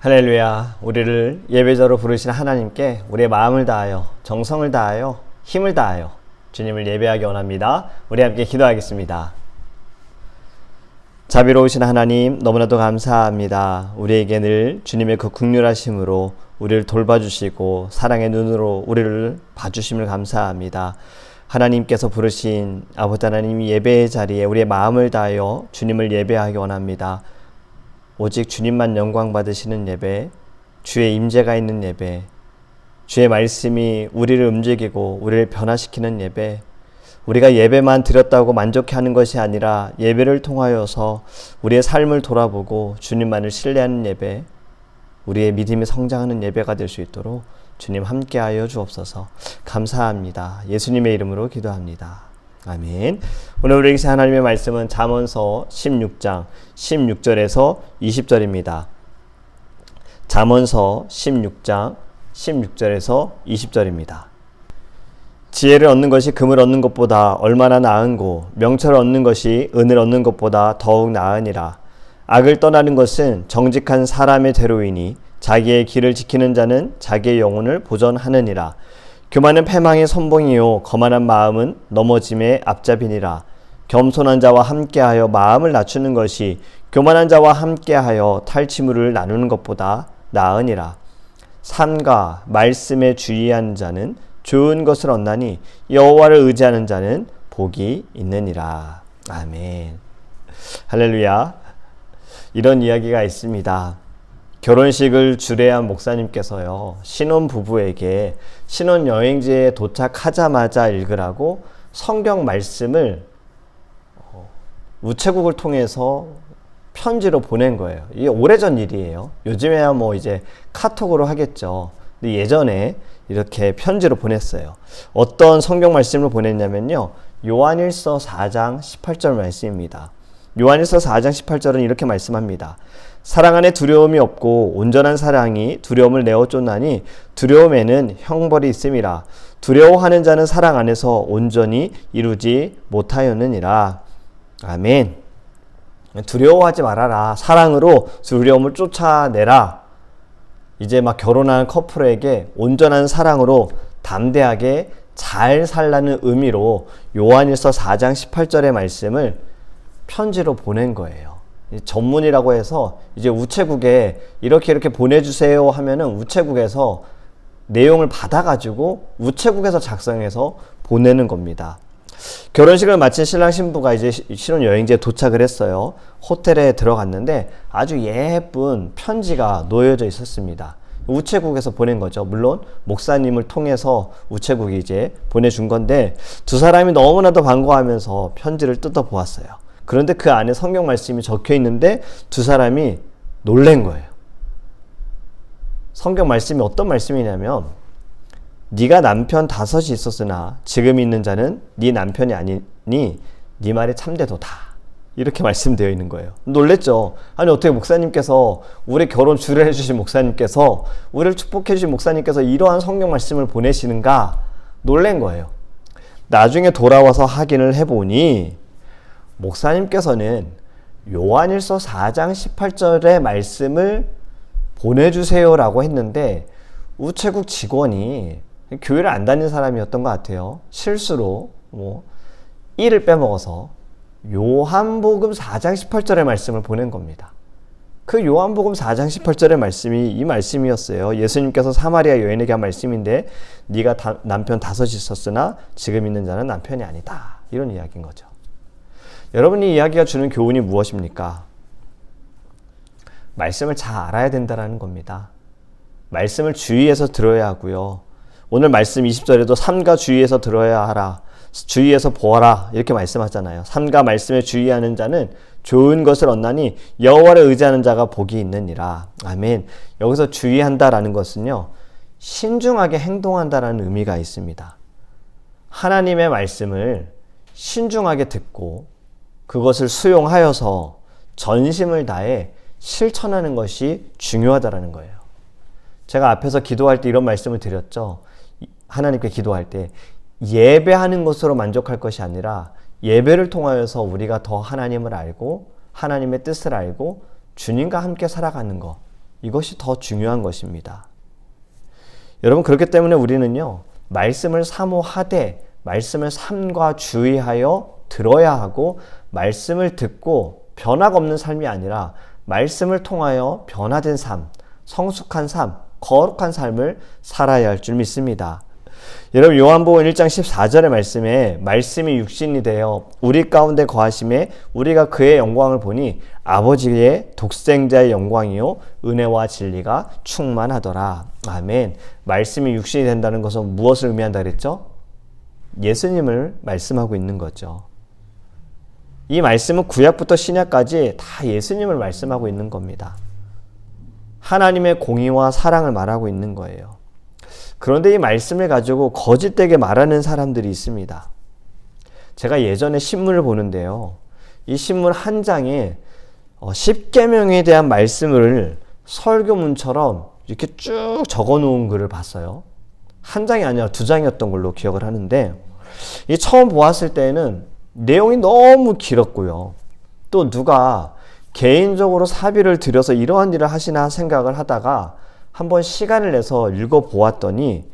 할렐루야. 우리를 예배자로 부르신 하나님께 우리의 마음을 다하여 정성을 다하여 힘을 다하여 주님을 예배하기 원합니다. 우리 함께 기도하겠습니다. 자비로우신 하나님, 너무나도 감사합니다. 우리에게 늘 주님의 그 긍휼하심으로 우리를 돌봐주시고 사랑의 눈으로 우리를 봐주심을 감사합니다. 하나님께서 부르신 아버지 하나님 예배의 자리에 우리의 마음을 다하여 주님을 예배하기 원합니다. 오직 주님만 영광 받으시는 예배, 주의 임재가 있는 예배, 주의 말씀이 우리를 움직이고 우리를 변화시키는 예배, 우리가 예배만 드렸다고 만족해하는 것이 아니라 예배를 통하여서 우리의 삶을 돌아보고 주님만을 신뢰하는 예배, 우리의 믿음이 성장하는 예배가 될 수 있도록 주님 함께하여 주옵소서. 감사합니다. 예수님의 이름으로 기도합니다. 아멘. 오늘 우리에게 하나님의 말씀은 잠언서 16장 16절에서 20절입니다. 잠언서 16장 16절에서 20절입니다. 지혜를 얻는 것이 금을 얻는 것보다 얼마나 나은고 명철을 얻는 것이 은을 얻는 것보다 더욱 나으니라. 악을 떠나는 것은 정직한 사람의 대로이니 자기의 길을 지키는 자는 자기의 영혼을 보전하느니라. 교만은 패망의 선봉이요 거만한 마음은 넘어짐의 앞잡이니라. 겸손한 자와 함께하여 마음을 낮추는 것이 교만한 자와 함께하여 탈취물을 나누는 것보다 나으니라. 삼가 말씀에 주의하는 자는 좋은 것을 얻나니 여호와를 의지하는 자는 복이 있느니라. 아멘. 할렐루야. 이런 이야기가 있습니다. 결혼식을 주례한 목사님께서요, 신혼부부에게 신혼여행지에 도착하자마자 읽으라고 성경 말씀을 우체국을 통해서 편지로 보낸 거예요. 이게 오래전 일이에요. 요즘에야 뭐 이제 카톡으로 하겠죠. 근데 예전에 이렇게 편지로 보냈어요. 어떤 성경 말씀을 보냈냐면요, 요한일서 4장 18절 말씀입니다. 요한일서 4장 18절은 이렇게 말씀합니다. 사랑 안에 두려움이 없고 온전한 사랑이 두려움을 내어 쫓나니 두려움에는 형벌이 있음이라. 두려워하는 자는 사랑 안에서 온전히 이루지 못하였느니라. 아멘. 두려워하지 말아라. 사랑으로 두려움을 쫓아내라. 이제 막 결혼한 커플에게 온전한 사랑으로 담대하게 잘 살라는 의미로 요한일서 4장 18절의 말씀을 편지로 보낸 거예요. 전문이라고 해서 이제 우체국에 이렇게 보내주세요 하면은 우체국에서 내용을 받아가지고 우체국에서 작성해서 보내는 겁니다. 결혼식을 마친 신랑 신부가 이제 신혼여행지에 도착을 했어요. 호텔에 들어갔는데 아주 예쁜 편지가 놓여져 있었습니다. 우체국에서 보낸 거죠. 물론 목사님을 통해서 우체국이 이제 보내준 건데 두 사람이 너무나도 반가워하면서 편지를 뜯어보았어요. 그런데 그 안에 성경 말씀이 적혀 있는데 두 사람이 놀란 거예요. 성경 말씀이 어떤 말씀이냐면 네가 남편 5이 있었으나 지금 있는 자는 네 남편이 아니니 네 말이 참되도다. 이렇게 말씀되어 있는 거예요. 놀랬죠. 아니 어떻게 목사님께서 우리 결혼 주례해 주신 목사님께서 우리를 축복해 주신 목사님께서 이러한 성경 말씀을 보내시는가 놀란 거예요. 나중에 돌아와서 확인을 해보니 목사님께서는 요한일서 4장 18절의 말씀을 보내주세요라고 했는데 우체국 직원이 교회를 안 다니는 사람이었던 것 같아요. 실수로 1을 빼먹어서 요한복음 4장 18절의 말씀을 보낸 겁니다. 그 요한복음 4장 18절의 말씀이 이 말씀이었어요. 예수님께서 사마리아 여인에게 한 말씀인데 네가 남편 5이 있었으나 지금 있는 자는 남편이 아니다. 이런 이야기인 거죠. 여러분, 이 이야기가 주는 교훈이 무엇입니까? 말씀을 잘 알아야 된다는 겁니다. 말씀을 주의해서 들어야 하고요. 오늘 말씀 20절에도 삼가 주의해서 들어야 하라. 주의해서 보아라. 이렇게 말씀하잖아요. 삼가 말씀에 주의하는 자는 좋은 것을 얻나니 여호와를 의지하는 자가 복이 있느니라. 아멘. 여기서 주의한다라는 것은요, 신중하게 행동한다라는 의미가 있습니다. 하나님의 말씀을 신중하게 듣고 그것을 수용하여서 전심을 다해 실천하는 것이 중요하다라는 거예요. 제가 앞에서 기도할 때 이런 말씀을 드렸죠. 하나님께 기도할 때 예배하는 것으로 만족할 것이 아니라 예배를 통하여서 우리가 더 하나님을 알고 하나님의 뜻을 알고 주님과 함께 살아가는 것, 이것이 더 중요한 것입니다. 여러분, 그렇기 때문에 우리는요, 말씀을 사모하되 말씀을 삼가 주의하여 들어야 하고, 말씀을 듣고 변화가 없는 삶이 아니라 말씀을 통하여 변화된 삶, 성숙한 삶, 거룩한 삶을 살아야 할 줄 믿습니다. 여러분, 요한복음 1장 14절의 말씀에 말씀이 육신이 되어 우리 가운데 거하심에 우리가 그의 영광을 보니 아버지의 독생자의 영광이요 은혜와 진리가 충만하더라. 아멘. 말씀이 육신이 된다는 것은 무엇을 의미한다 그랬죠? 예수님을 말씀하고 있는 거죠. 이 말씀은 구약부터 신약까지 다 예수님을 말씀하고 있는 겁니다. 하나님의 공의와 사랑을 말하고 있는 거예요. 그런데 이 말씀을 가지고 거짓되게 말하는 사람들이 있습니다. 제가 예전에 신문을 보는데요. 이 신문 한 장에 십계명에 대한 말씀을 설교문처럼 이렇게 쭉 적어놓은 글을 봤어요. 한 장이 아니라 두 장이었던 걸로 기억을 하는데, 이 처음 보았을 때는 내용이 너무 길었고요. 또 누가 개인적으로 사비를 들여서 이러한 일을 하시나 생각을 하다가 한번 시간을 내서 읽어보았더니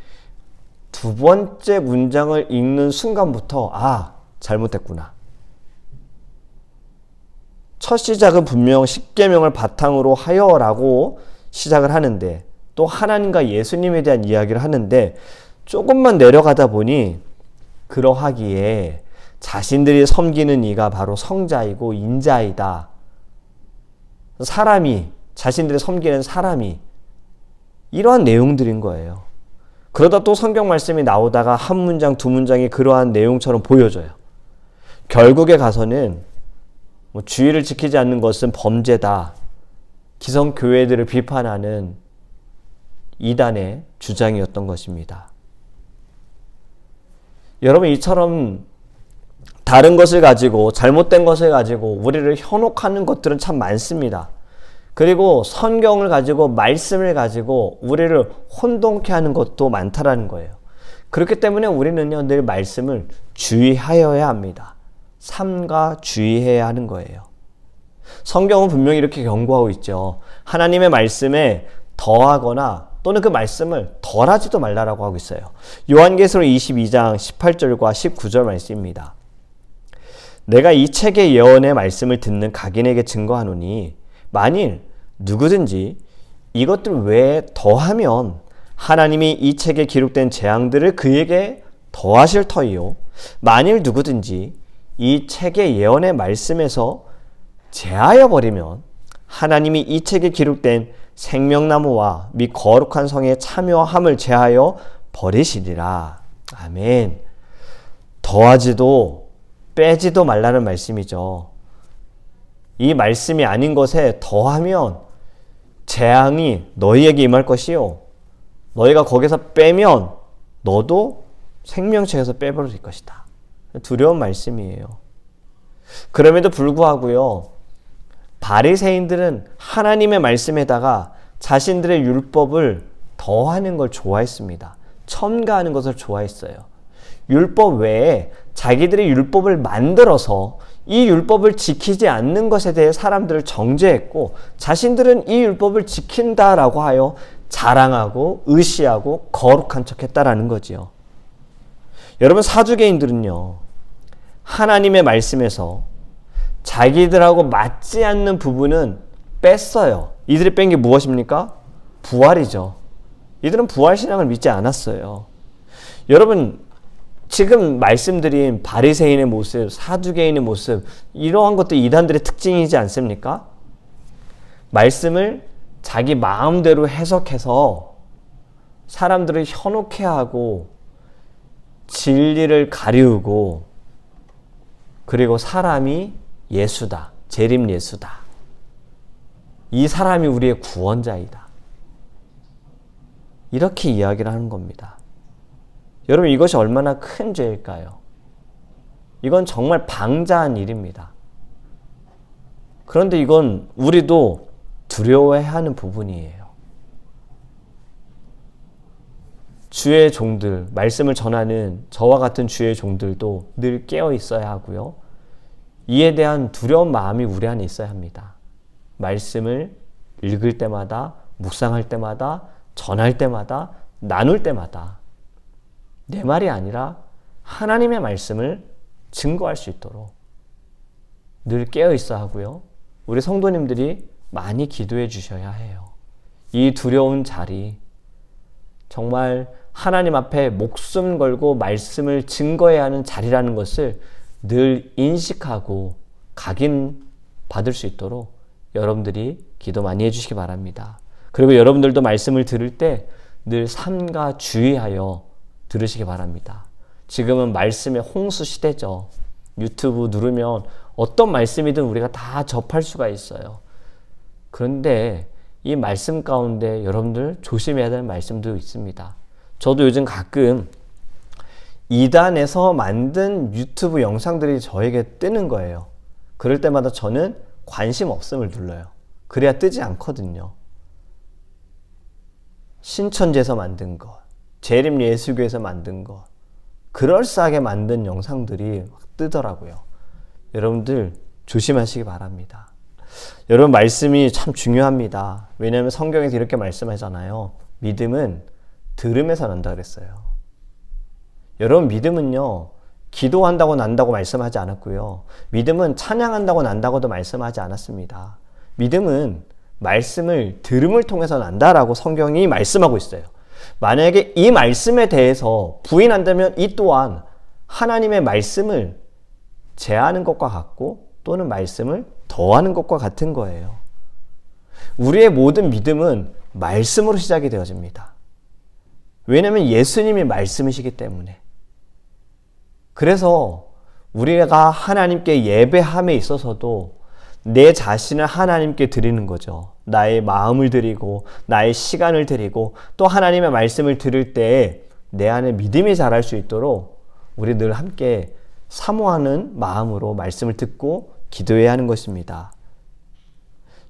두 번째 문장을 읽는 순간부터 잘못됐구나. 첫 시작은 분명 십계명을 바탕으로 하여라고 시작을 하는데, 또 하나님과 예수님에 대한 이야기를 하는데, 조금만 내려가다 보니 그러하기에 자신들이 섬기는 이가 바로 성자이고 인자이다. 사람이, 자신들이 섬기는 사람이, 이러한 내용들인 거예요. 그러다 또 성경 말씀이 나오다가 한 문장 두 문장이 그러한 내용처럼 보여져요. 결국에 가서는 주의를 지키지 않는 것은 범죄다. 기성교회들을 비판하는 이단의 주장이었던 것입니다. 여러분, 이처럼 다른 것을 가지고, 잘못된 것을 가지고 우리를 현혹하는 것들은 참 많습니다. 그리고 성경을 가지고, 말씀을 가지고 우리를 혼동케 하는 것도 많다라는 거예요. 그렇기 때문에 우리는요, 늘 말씀을 주의하여야 합니다. 삼가 주의해야 하는 거예요. 성경은 분명히 이렇게 경고하고 있죠. 하나님의 말씀에 더하거나 또는 그 말씀을 덜하지도 말라라고 하고 있어요. 요한계시록 22장 18절과 19절 말씀입니다. 내가 이 책의 예언의 말씀을 듣는 각인에게 증거하노니 만일 누구든지 이것들 외에 더하면 하나님이 이 책에 기록된 재앙들을 그에게 더하실 터이요, 만일 누구든지 이 책의 예언의 말씀에서 제하여 버리면 하나님이 이 책에 기록된 생명나무와 및 거룩한 성에 참여함을 제하여 버리시리라. 아멘. 더하지도 빼지도 말라는 말씀이죠. 이 말씀이 아닌 것에 더하면 재앙이 너희에게 임할 것이요, 너희가 거기서 빼면 너도 생명책에서 빼버릴 것이다. 두려운 말씀이에요. 그럼에도 불구하고요, 바리새인들은 하나님의 말씀에다가 자신들의 율법을 더하는 걸 좋아했습니다. 첨가하는 것을 좋아했어요. 율법 외에 자기들의 율법을 만들어서 이 율법을 지키지 않는 것에 대해 사람들을 정죄했고, 자신들은 이 율법을 지킨다라고 하여 자랑하고 의시하고 거룩한 척했다라는 거지요. 여러분, 사두개인들은요, 하나님의 말씀에서 자기들하고 맞지 않는 부분은 뺐어요. 이들이 뺀 게 무엇입니까? 부활이죠. 이들은 부활신앙을 믿지 않았어요. 여러분, 지금 말씀드린 바리새인의 모습, 사두개인의 모습, 이러한 것도 이단들의 특징이지 않습니까? 말씀을 자기 마음대로 해석해서 사람들을 현혹해 하고 진리를 가리우고, 그리고 사람이 예수다, 재림 예수다, 이 사람이 우리의 구원자이다, 이렇게 이야기를 하는 겁니다. 여러분, 이것이 얼마나 큰 죄일까요? 이건 정말 방자한 일입니다. 그런데 이건 우리도 두려워해야 하는 부분이에요. 주의 종들, 말씀을 전하는 저와 같은 주의 종들도 늘 깨어 있어야 하고요, 이에 대한 두려운 마음이 우리 안에 있어야 합니다. 말씀을 읽을 때마다 묵상할 때마다, 전할 때마다, 나눌 때마다 내 말이 아니라 하나님의 말씀을 증거할 수 있도록 늘 깨어 있어야 하고요. 우리 성도님들이 많이 기도해 주셔야 해요. 이 두려운 자리, 정말 하나님 앞에 목숨 걸고 말씀을 증거해야 하는 자리라는 것을 늘 인식하고 각인받을 수 있도록 여러분들이 기도 많이 해주시기 바랍니다. 그리고 여러분들도 말씀을 들을 때 늘 삼가 주의하여 들으시기 바랍니다. 지금은 말씀의 홍수 시대죠. 유튜브 누르면 어떤 말씀이든 우리가 다 접할 수가 있어요. 그런데 이 말씀 가운데 여러분들 조심해야 될 말씀도 있습니다. 저도 요즘 가끔 이단에서 만든 유튜브 영상들이 저에게 뜨는 거예요. 그럴 때마다 저는 관심 없음을 눌러요. 그래야 뜨지 않거든요. 신천지에서 만든 것, 재림예수교에서 만든 것, 그럴싸하게 만든 영상들이 막 뜨더라고요. 여러분들 조심하시기 바랍니다. 여러분 말씀이 참 중요합니다. 왜냐하면 성경에서 이렇게 말씀하잖아요. 믿음은 들음에서 난다 그랬어요. 여러분 믿음은요, 기도한다고 난다고 말씀하지 않았고요. 믿음은 찬양한다고 난다고도 말씀하지 않았습니다. 믿음은 말씀을 들음을 통해서 난다라고 성경이 말씀하고 있어요. 만약에 이 말씀에 대해서 부인한다면 이 또한 하나님의 말씀을 제하는 것과 같고 또는 말씀을 더하는 것과 같은 거예요. 우리의 모든 믿음은 말씀으로 시작이 되어집니다. 왜냐하면 예수님이 말씀이시기 때문에. 그래서 우리가 하나님께 예배함에 있어서도 내 자신을 하나님께 드리는 거죠. 나의 마음을 드리고 나의 시간을 드리고 또 하나님의 말씀을 들을 때 내 안에 믿음이 자랄 수 있도록 우리 늘 함께 사모하는 마음으로 말씀을 듣고 기도해야 하는 것입니다.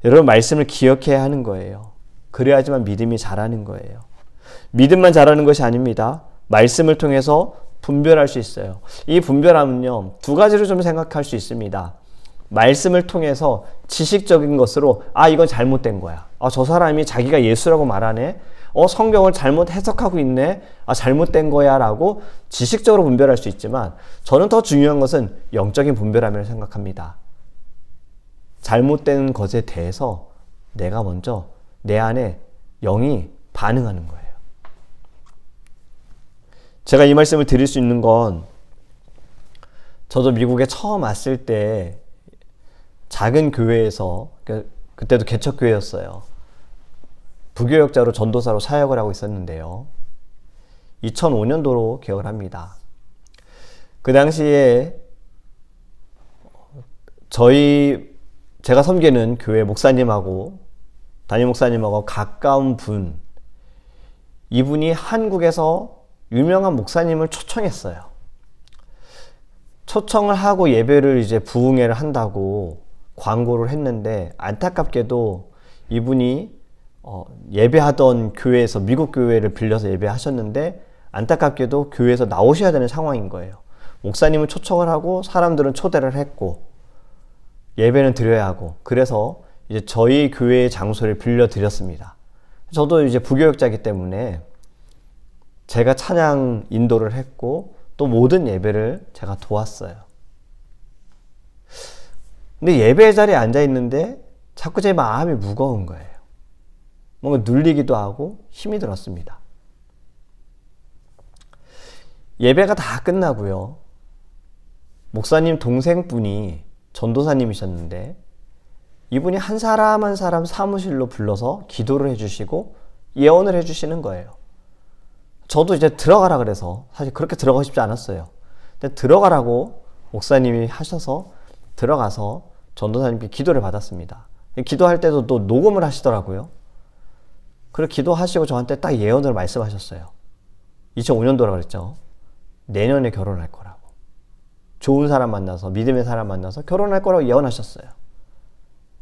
여러분 말씀을 기억해야 하는 거예요. 그래야지만 믿음이 자라는 거예요. 믿음만 자라는 것이 아닙니다. 말씀을 통해서 분별할 수 있어요. 이 분별함은요, 두 가지로 좀 생각할 수 있습니다. 말씀을 통해서 지식적인 것으로 이건 잘못된 거야. 저 사람이 자기가 예수라고 말하네. 성경을 잘못 해석하고 있네. 잘못된 거야 라고 지식적으로 분별할 수 있지만 저는 더 중요한 것은 영적인 분별함이라고 생각합니다. 잘못된 것에 대해서 내가 먼저 내 안에 영이 반응하는 거예요. 제가 이 말씀을 드릴 수 있는 건 저도 미국에 처음 왔을 때 작은 교회에서, 그때도 개척교회였어요. 부교역자로 전도사로 사역을 하고 있었는데요. 2005년도로 기억을 합니다. 그 당시에 제가 섬기는 교회 목사님하고 담임 목사님하고 가까운 분, 이분이 한국에서 유명한 목사님을 초청했어요. 초청을 하고 예배를 이제 부흥회를 한다고 광고를 했는데 안타깝게도 이분이 예배하던 교회에서 미국 교회를 빌려서 예배하셨는데 안타깝게도 교회에서 나오셔야 되는 상황인 거예요. 목사님은 초청을 하고 사람들은 초대를 했고 예배는 드려야 하고 그래서 이제 저희 교회의 장소를 빌려 드렸습니다. 저도 이제 부교역자이기 때문에 제가 찬양 인도를 했고 또 모든 예배를 제가 도왔어요. 근데 예배 자리에 앉아 있는데 자꾸 제 마음이 무거운 거예요. 뭔가 눌리기도 하고 힘이 들었습니다. 예배가 다 끝나고요. 목사님 동생분이 전도사님이셨는데 이분이 한 사람 한 사람 사무실로 불러서 기도를 해주시고 예언을 해주시는 거예요. 저도 이제 들어가라 그래서 사실 그렇게 들어가고 싶지 않았어요. 근데 들어가라고 목사님이 하셔서 들어가서 전도사님께 기도를 받았습니다. 기도할 때도 또 녹음을 하시더라고요. 그리고 기도하시고 저한테 딱 예언을 말씀하셨어요. 2005년도라 그랬죠. 내년에 결혼할 거라고. 좋은 사람 만나서 믿음의 사람 만나서 결혼할 거라고 예언하셨어요.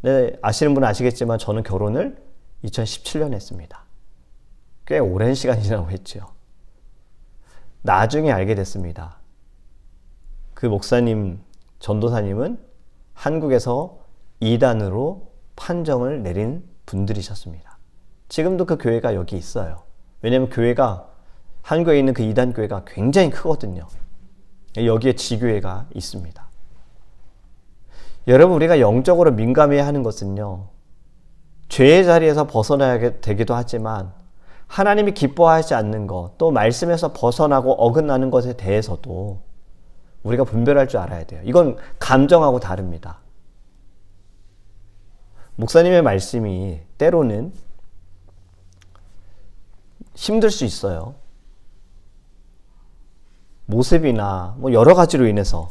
네, 아시는 분은 아시겠지만 저는 결혼을 2017년에 했습니다. 꽤 오랜 시간이 지나고 했죠. 나중에 알게 됐습니다. 그 목사님, 전도사님은 한국에서 이단으로 판정을 내린 분들이셨습니다. 지금도 그 교회가 여기 있어요. 왜냐하면 교회가 한국에 있는 그 이단 교회가 굉장히 크거든요. 여기에 지교회가 있습니다. 여러분, 우리가 영적으로 민감해야 하는 것은요, 죄의 자리에서 벗어나야 되기도 하지만 하나님이 기뻐하지 않는 것, 또 말씀에서 벗어나고 어긋나는 것에 대해서도 우리가 분별할 줄 알아야 돼요. 이건 감정하고 다릅니다. 목사님의 말씀이 때로는 힘들 수 있어요. 모습이나 여러 가지로 인해서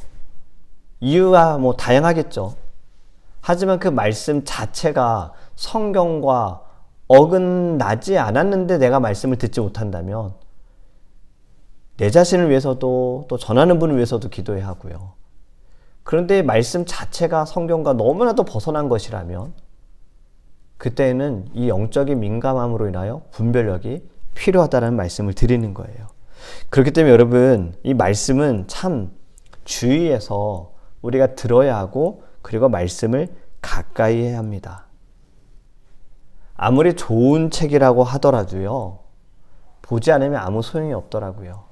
이유가 다양하겠죠. 하지만 그 말씀 자체가 성경과 어긋나지 않았는데 내가 말씀을 듣지 못한다면 내 자신을 위해서도 또 전하는 분을 위해서도 기도해야 하고요. 그런데 말씀 자체가 성경과 너무나도 벗어난 것이라면 그때는 이 영적인 민감함으로 인하여 분별력이 필요하다는 말씀을 드리는 거예요. 그렇기 때문에 여러분, 이 말씀은 참 주의해서 우리가 들어야 하고, 그리고 말씀을 가까이 해야 합니다. 아무리 좋은 책이라고 하더라도요, 보지 않으면 아무 소용이 없더라고요.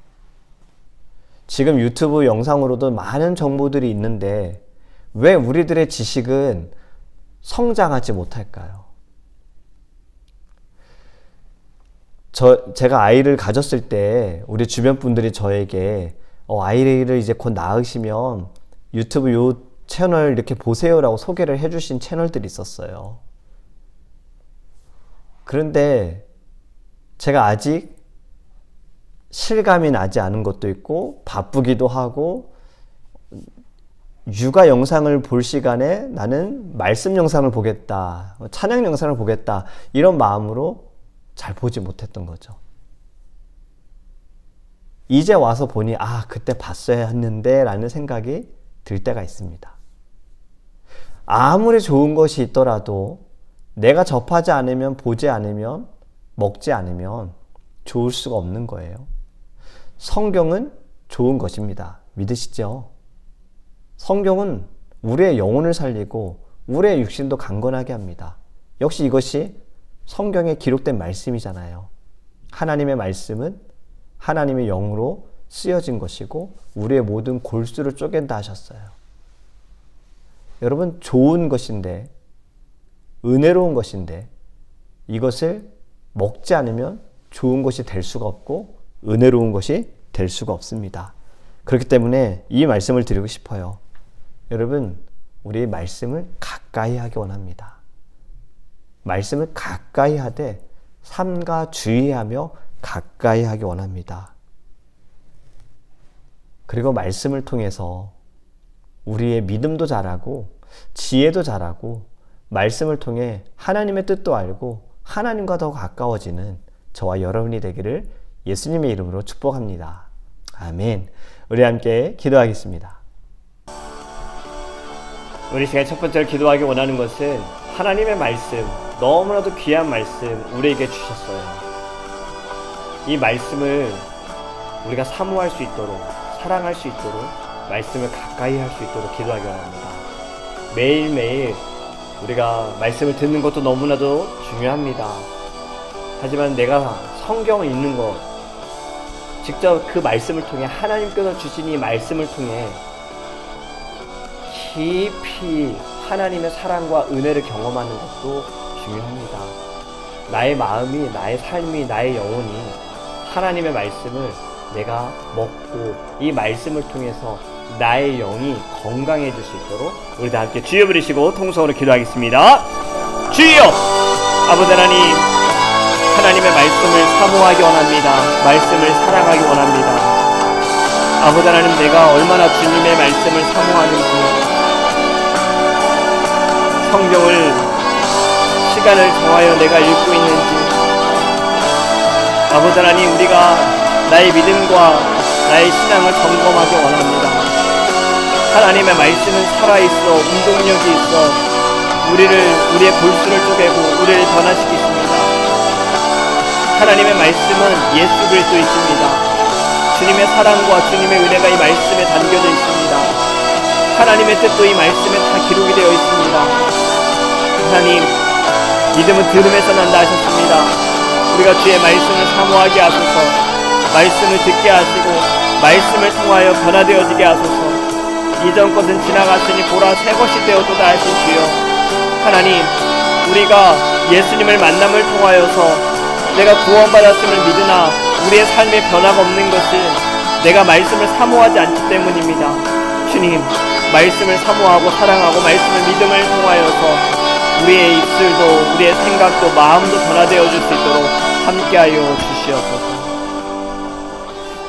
지금 유튜브 영상으로도 많은 정보들이 있는데 왜 우리들의 지식은 성장하지 못할까요? 제가 아이를 가졌을 때 우리 주변 분들이 저에게 아이를 이제 곧 낳으시면 유튜브 요 채널 이렇게 보세요라고 소개를 해주신 채널들이 있었어요. 그런데 제가 아직 실감이 나지 않은 것도 있고 바쁘기도 하고 육아 영상을 볼 시간에 나는 말씀 영상을 보겠다, 찬양 영상을 보겠다, 이런 마음으로 잘 보지 못했던 거죠. 이제 와서 보니 그때 봤어야 했는데 라는 생각이 들 때가 있습니다. 아무리 좋은 것이 있더라도 내가 접하지 않으면, 보지 않으면, 먹지 않으면 좋을 수가 없는 거예요. 성경은 좋은 것입니다. 믿으시죠? 성경은 우리의 영혼을 살리고 우리의 육신도 강건하게 합니다. 역시 이것이 성경에 기록된 말씀이잖아요. 하나님의 말씀은 하나님의 영으로 쓰여진 것이고 우리의 모든 골수를 쪼갠다 하셨어요. 여러분, 좋은 것인데, 은혜로운 것인데 이것을 먹지 않으면 좋은 것이 될 수가 없고 은혜로운 것이 될 수가 없습니다. 그렇기 때문에 이 말씀을 드리고 싶어요. 여러분, 우리 말씀을 가까이 하기 원합니다. 말씀을 가까이 하되 삼가 주의하며 가까이 하기 원합니다. 그리고 말씀을 통해서 우리의 믿음도 자라고 지혜도 자라고 말씀을 통해 하나님의 뜻도 알고 하나님과 더 가까워지는 저와 여러분이 되기를 예수님의 이름으로 축복합니다. 아멘. 우리 함께 기도하겠습니다. 우리 시간 첫 번째로 기도하기 원하는 것은 하나님의 말씀, 너무나도 귀한 말씀 우리에게 주셨어요. 이 말씀을 우리가 사모할 수 있도록, 사랑할 수 있도록, 말씀을 가까이 할 수 있도록 기도하기 원합니다. 매일매일 우리가 말씀을 듣는 것도 너무나도 중요합니다. 하지만 내가 성경을 읽는 것, 직접 그 말씀을 통해 하나님께서 주신 이 말씀을 통해 깊이 하나님의 사랑과 은혜를 경험하는 것도 중요합니다. 나의 마음이, 나의 삶이, 나의 영혼이 하나님의 말씀을 내가 먹고 이 말씀을 통해서 나의 영이 건강해질 수 있도록 우리 다 함께 주여 부르시고 통성으로 기도하겠습니다. 주여! 아버지 하나님, 하나님의 말씀을 사모하기 원합니다. 말씀을 사랑하기 원합니다. 아버지 하나님, 내가 얼마나 주님의 말씀을 사모하는지, 성경을 시간을 정하여 내가 읽고 있는지, 아버지 하나님, 우리가 나의 믿음과 나의 신앙을 점검하기 원합니다. 하나님의 말씀은 살아있어, 운동력이 있어 우리의 골수를 쪼개고 우리를 변화시키십니다. 하나님의 말씀은 예수 그리스도이십니다. 주님의 사랑과 주님의 은혜가 이 말씀에 담겨져 있습니다. 하나님의 뜻도 이 말씀에 다 기록이 되어 있습니다. 하나님, 믿음은 들음에서 난다 하셨습니다. 우리가 주의 말씀을 사모하게 하소서, 말씀을 듣게 하시고 말씀을 통하여 변화되어지게 하소서. 이전 것은 지나갔으니 보라 새 것이 되었도다 하신 주여, 하나님, 우리가 예수님을 만남을 통하여서 내가 구원받았음을 믿으나 우리의 삶에 변화가 없는 것은 내가 말씀을 사모하지 않기 때문입니다. 주님, 말씀을 사모하고 사랑하고 말씀을 믿음을 통하여서 우리의 입술도 우리의 생각도 마음도 변화되어 줄 수 있도록 함께하여 주시옵소서.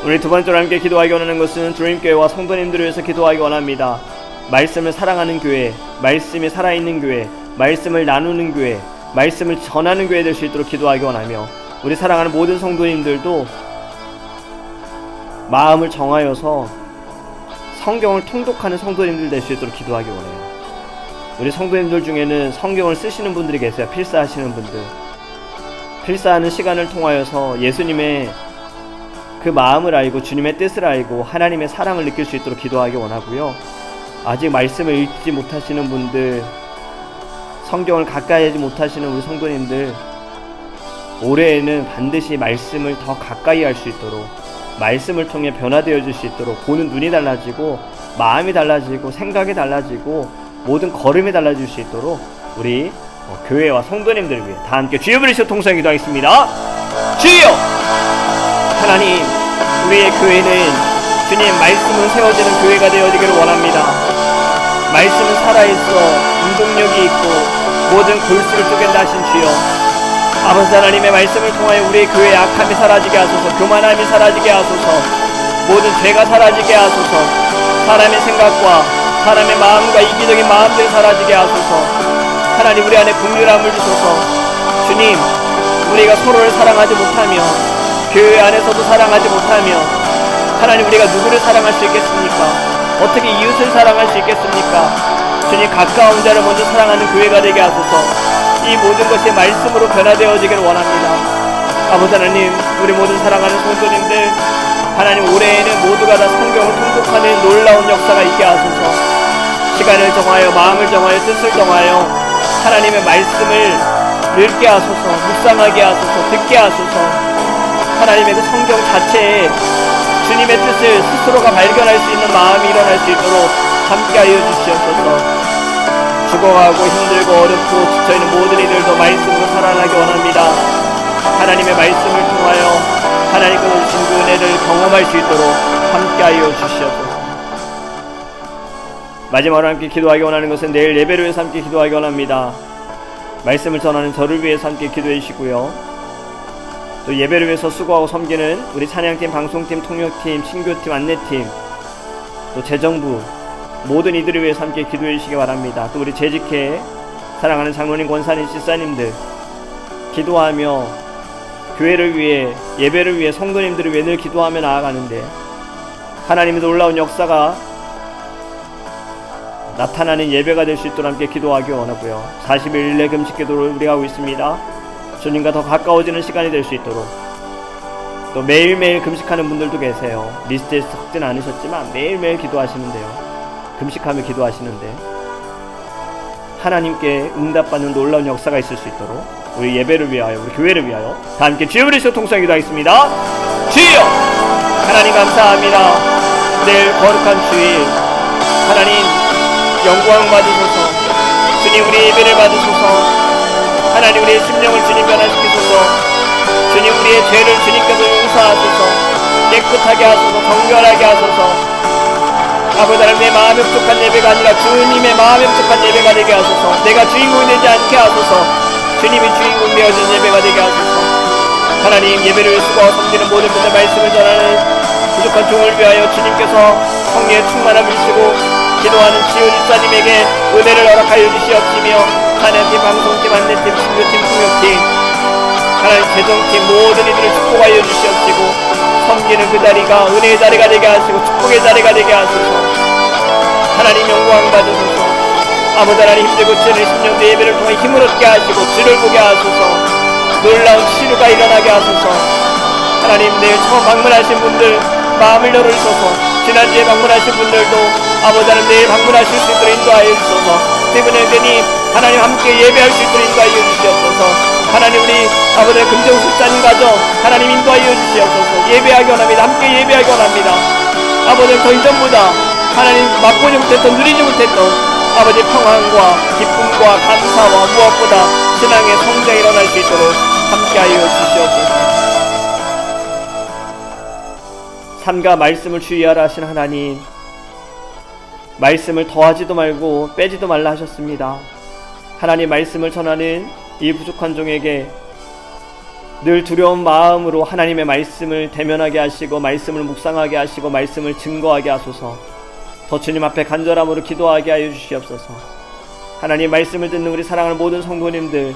우리 두 번째로 함께 기도하기 원하는 것은 주님교회와 성도님들을 위해서 기도하기 원합니다. 말씀을 사랑하는 교회, 말씀이 살아있는 교회, 말씀을 나누는 교회, 말씀을 전하는 교회 될 수 있도록 기도하기 원하며, 우리 사랑하는 모든 성도님들도 마음을 정하여서 성경을 통독하는 성도님들 될 수 있도록 기도하기 원해요. 우리 성도님들 중에는 성경을 쓰시는 분들이 계세요. 필사하시는 분들. 필사하는 시간을 통하여서 예수님의 그 마음을 알고 주님의 뜻을 알고 하나님의 사랑을 느낄 수 있도록 기도하기 원하고요. 아직 말씀을 읽지 못하시는 분들, 성경을 가까이 하지 못하시는 우리 성도님들, 올해에는 반드시 말씀을 더 가까이 할 수 있도록, 말씀을 통해 변화되어질 수 있도록, 보는 눈이 달라지고 마음이 달라지고 생각이 달라지고 모든 걸음이 달라질 수 있도록 우리 교회와 성도님들을 위해 다 함께 주여 부르시고 통성에 기도하겠습니다. 주여! 하나님, 우리의 교회는 주님 말씀은 세워지는 교회가 되어지기를 원합니다. 말씀은 살아있어 운동력이 있고 모든 골수를 쪼갠다 하신 주여, 아버지 하나님의 말씀을 통하여 우리의 교회의 악함이 사라지게 하소서, 교만함이 사라지게 하소서, 모든 죄가 사라지게 하소서, 사람의 생각과 사람의 마음과 이기적인 마음들이 사라지게 하소서. 하나님, 우리 안에 긍휼함을 주소서. 주님, 우리가 서로를 사랑하지 못하며 교회 안에서도 사랑하지 못하며 하나님, 우리가 누구를 사랑할 수 있겠습니까? 어떻게 이웃을 사랑할 수 있겠습니까? 주님, 가까운 자를 먼저 사랑하는 교회가 되게 하소서. 이 모든 것이 말씀으로 변화되어지기를 원합니다. 아버지 하나님, 우리 모든 사랑하는 성도님들, 하나님, 올해에는 모두가 다 성경을 통독하는 놀라운 역사가 있게 하소서. 시간을 정하여 마음을 정하여 뜻을 정하여 하나님의 말씀을 읽게 하소서, 묵상하게 하소서, 듣게 하소서. 하나님의 그 성경 자체에 주님의 뜻을 스스로가 발견할 수 있는 마음이 일어날 수 있도록 함께하여 주시옵소서. 죽어가고 힘들고 어렵고 지쳐있는 모든 이들도 말씀으로 살아나기 원합니다. 하나님의 말씀을 통하여 하나님께서 주신 그 은혜를 경험할 수 있도록 함께하여 주시옵소서. 마지막으로 함께 기도하기 원하는 것은 내일 예배를 위해서 함께 기도하기 원합니다. 말씀을 전하는 저를 위해서 함께 기도해 주시고요. 또 예배를 위해서 수고하고 섬기는 우리 찬양팀, 방송팀, 통역팀, 신교팀, 안내팀, 또 재정부 모든 이들을 위해서 함께 기도해 주시기 바랍니다. 또 우리 재직회 사랑하는 장로님, 권사님, 집사님들 기도하며 교회를 위해, 예배를 위해, 성도님들을 위해 늘 기도하며 나아가는데 하나님의 놀라운 역사가 나타나는 예배가 될 수 있도록 함께 기도하기 원하고요. 40일 내 금식 기도를 우리가 하고 있습니다. 주님과 더 가까워지는 시간이 될 수 있도록, 또 매일매일 금식하는 분들도 계세요. 리스트에 적지는 않으셨지만 매일매일 기도하시는데요, 금식하며 기도하시는데 하나님께 응답받는 놀라운 역사가 있을 수 있도록 우리 예배를 위하여, 우리 교회를 위하여 다 함께 주여 부르시고 통성에 기도하겠습니다. 주여! 하나님 감사합니다. 내일 거룩한 주일, 하나님 영광 받으소서. 주님, 우리 예배를 받으소서. 하나님, 우리의 심령을 주님 변화시키소서. 주님, 우리의 죄를 주님께서 용서하소서. 깨끗하게 하소서. 정결하게 하소서. 아버지 하나님, 내 마음에 부족한 예배가 아니라 주님의 마음에 부족한 예배가 되게 하소서. 내가 주인공이 되지 않게 하소서. 주님이 주인공 되어진 예배가 되게 하소서. 하나님, 예배를 위해 수고하고 섬기는 모든 분들 말씀을 전하는 부족한 종을 위하여 주님께서 성령의 충만함을 주시고 기도하는 지은 집사님에게 은혜를 허락하여 주시옵시며, 찬양팀, 방송팀, 안내팀, 신교팀, 통역팀, 하나님 재정팀 모든 이들을 축복하여 주시옵시고 섬기는 그 자리가 은혜의 자리가 되게 하시고 축복의 자리가 되게 하소서. 하나님 영광 받으소서. 아버지 하나님, 힘들고 지는 10년대 예배를 통해 힘을 얻게 하시고 주를 보게 하소서. 놀라운 치료가 일어나게 하소서. 하나님, 내일 처음 방문하신 분들 마음을 열어주소서. 지난주에 방문하신 분들도 아버지 하나님 내일 방문하실 수 있도록 인도하여 주소서. 스티븐 앤드님, 하나님 함께 예배할 수 있도록 인도하여 주시옵소서. 하나님 우리 아버지의 금정술사님 가정 하나님 인도하여 주시옵소서. 예배하기 원합니다. 함께 예배하기 원합니다. 아버지 더 이전보다 하나님 맛보지 못했던 누리지 못했던 아버지 평안과 기쁨과 감사와 무엇보다 신앙의 성장이 일어날 수 있도록 함께하여 주시옵소서. 삶과 말씀을 주의하라 하신 하나님, 말씀을 더하지도 말고 빼지도 말라 하셨습니다. 하나님 말씀을 전하는 이 부족한 종에게 늘 두려운 마음으로 하나님의 말씀을 대면하게 하시고 말씀을 묵상하게 하시고 말씀을 증거하게 하소서. 더 주님 앞에 간절함으로 기도하게 하여 주시옵소서. 하나님 말씀을 듣는 우리 사랑하는 모든 성도님들,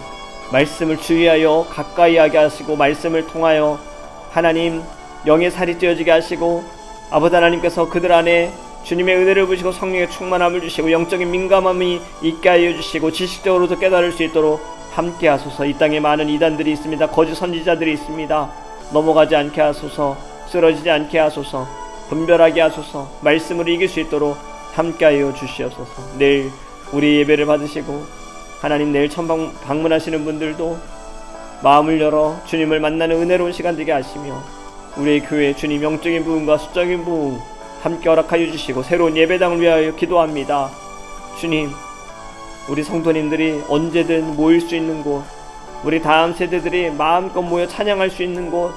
말씀을 주의하여 가까이 하게 하시고 말씀을 통하여 하나님 영의 살이 찌어지게 하시고 아버지 하나님께서 그들 안에 주님의 은혜를 부시고 성령의 충만함을 주시고 영적인 민감함이 있게 하여 주시고 지식적으로도 깨달을 수 있도록 함께 하소서. 이 땅에 많은 이단들이 있습니다. 거짓 선지자들이 있습니다. 넘어가지 않게 하소서. 쓰러지지 않게 하소서. 분별하게 하소서. 말씀으로 이길 수 있도록 함께 하여 주시옵소서. 내일 우리 예배를 받으시고 하나님 내일 처음 방문하시는 분들도 마음을 열어 주님을 만나는 은혜로운 시간 되게 하시며 우리의 교회 주님 영적인 부흥과 수적인 부흥 함께 허락하여 주시고 새로운 예배당을 위하여 기도합니다. 주님, 우리 성도님들이 언제든 모일 수 있는 곳, 우리 다음 세대들이 마음껏 모여 찬양할 수 있는 곳,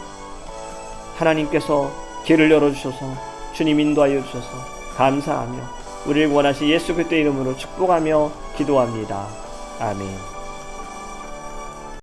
하나님께서 길을 열어주셔서 주님 인도하여 주셔서 감사하며 우리를 원하신 예수 그리스도의 이름으로 축복하며 기도합니다. 아멘.